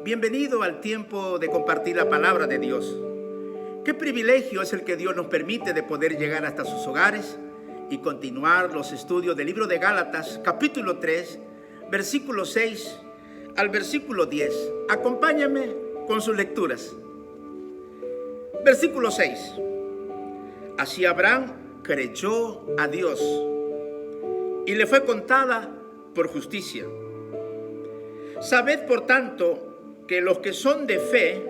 Bienvenido al tiempo de compartir la palabra de Dios. Qué privilegio es el que Dios nos permite de poder llegar hasta sus hogares y continuar los estudios del libro de Gálatas, capítulo 3, versículo 6 al versículo 10. Acompáñame con sus lecturas. Versículo 6. Así Abraham creyó a Dios y le fue contada por justicia. Sabed, por tanto, que los que son de fe,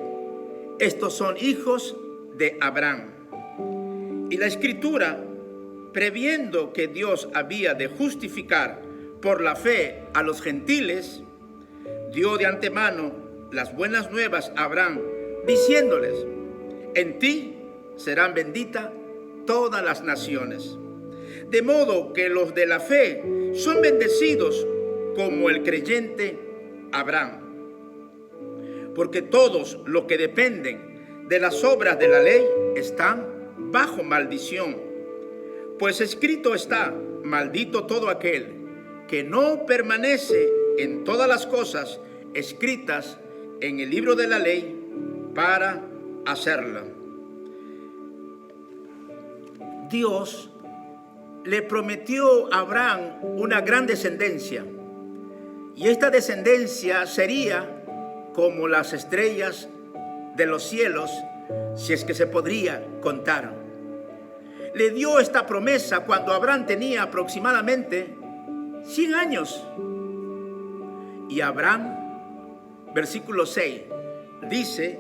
estos son hijos de Abraham. Y la Escritura, previendo que Dios había de justificar por la fe a los gentiles, dio de antemano las buenas nuevas a Abraham, diciéndoles: en ti serán benditas todas las naciones. De modo que los de la fe son bendecidos como el creyente Abraham. Porque todos los que dependen de las obras de la ley están bajo maldición. Pues escrito está: maldito todo aquel que no permanece en todas las cosas escritas en el libro de la ley para hacerla. Dios le prometió a Abraham una gran descendencia, y esta descendencia sería como las estrellas de los cielos, si es que se podría contar. Le dio esta promesa cuando Abraham tenía aproximadamente 100 años. Y Abraham, versículo 6, dice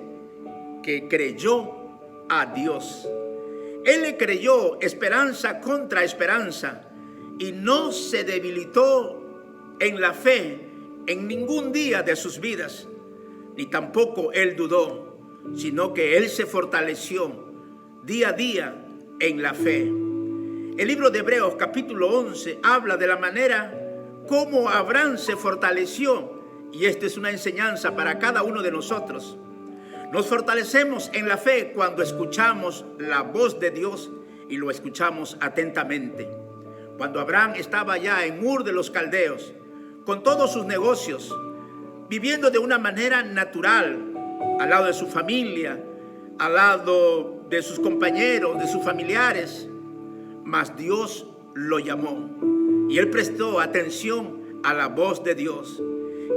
que creyó a Dios. Él le creyó esperanza contra esperanza y no se debilitó en la fe en ningún día de sus vidas, ni tampoco él dudó, sino que él se fortaleció día a día en la fe. El libro de Hebreos capítulo 11 habla de la manera como Abraham se fortaleció, y esta es una enseñanza para cada uno de nosotros. Nos fortalecemos en la fe cuando escuchamos la voz de Dios y lo escuchamos atentamente. Cuando Abraham estaba ya en Ur de los Caldeos, con todos sus negocios, viviendo de una manera natural, al lado de su familia, al lado de sus compañeros, de sus familiares, mas Dios lo llamó y él prestó atención a la voz de Dios.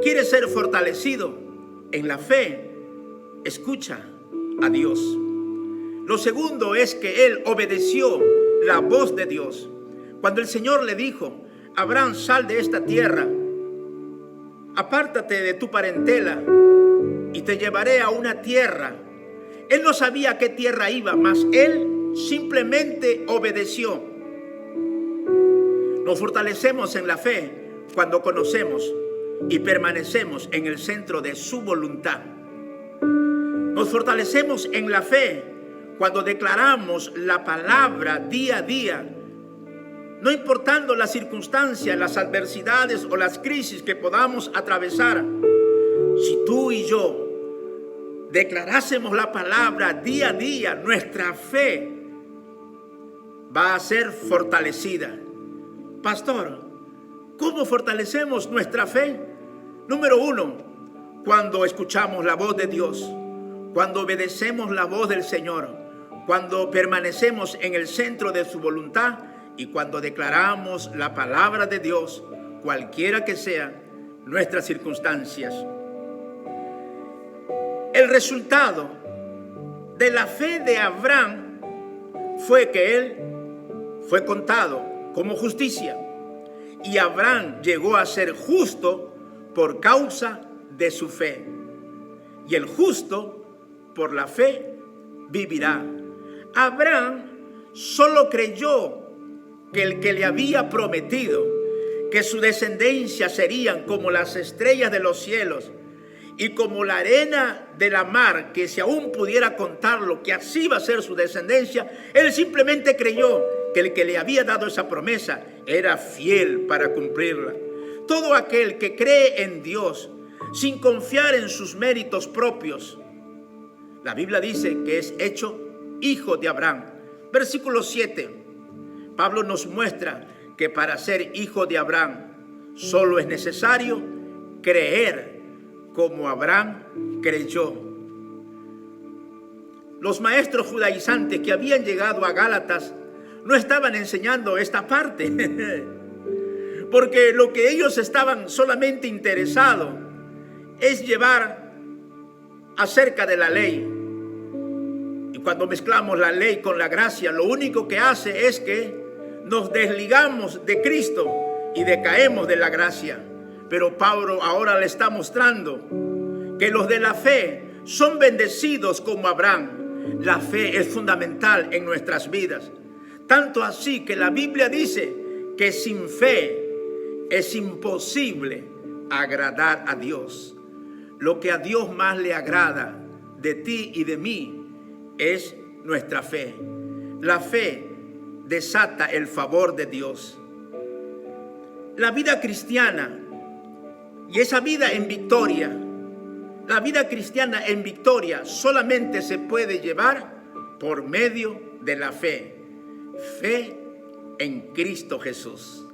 ¿Quiere ser fortalecido en la fe? Escucha a Dios. Lo segundo es que él obedeció la voz de Dios. Cuando el Señor le dijo: Abraham, sal de esta tierra, apártate de tu parentela y te llevaré a una tierra. Él no sabía a qué tierra iba, mas él simplemente obedeció. Nos fortalecemos en la fe cuando conocemos y permanecemos en el centro de su voluntad. Nos fortalecemos en la fe cuando declaramos la palabra día a día, no importando las circunstancias, las adversidades o las crisis que podamos atravesar. Si tú y yo declarásemos la palabra día a día, nuestra fe va a ser fortalecida. Pastor, ¿cómo fortalecemos nuestra fe? Número 1, cuando escuchamos la voz de Dios, cuando obedecemos la voz del Señor, cuando permanecemos en el centro de su voluntad y cuando declaramos la palabra de Dios, cualquiera que sean nuestras circunstancias. El resultado de la fe de Abraham fue que él fue contado como justicia, y Abraham llegó a ser justo por causa de su fe. Y el justo por la fe vivirá. Abraham solo creyó que el que le había prometido que su descendencia serían como las estrellas de los cielos y como la arena de la mar, que si aún pudiera contarlo, que así va a ser su descendencia, él simplemente creyó que el que le había dado esa promesa era fiel para cumplirla. Todo aquel que cree en Dios sin confiar en sus méritos propios, la Biblia dice que es hecho hijo de Abraham. Versículo 7, Pablo nos muestra que para ser hijo de Abraham solo es necesario creer como Abraham creyó. Los maestros judaizantes que habían llegado a Gálatas no estaban enseñando esta parte, porque lo que ellos estaban solamente interesados es llevar acerca de la ley. Y cuando mezclamos la ley con la gracia, lo único que hace es que nos desligamos de Cristo y decaemos de la gracia. Pero Pablo ahora le está mostrando que los de la fe son bendecidos como Abraham. La fe es fundamental en nuestras vidas. Tanto así que la Biblia dice que sin fe es imposible agradar a Dios. Lo que a Dios más le agrada de ti y de mí es nuestra fe. La fe desata el favor de Dios. La vida cristiana y esa vida en victoria, la vida cristiana en victoria solamente se puede llevar por medio de la fe. Fe en Cristo Jesús.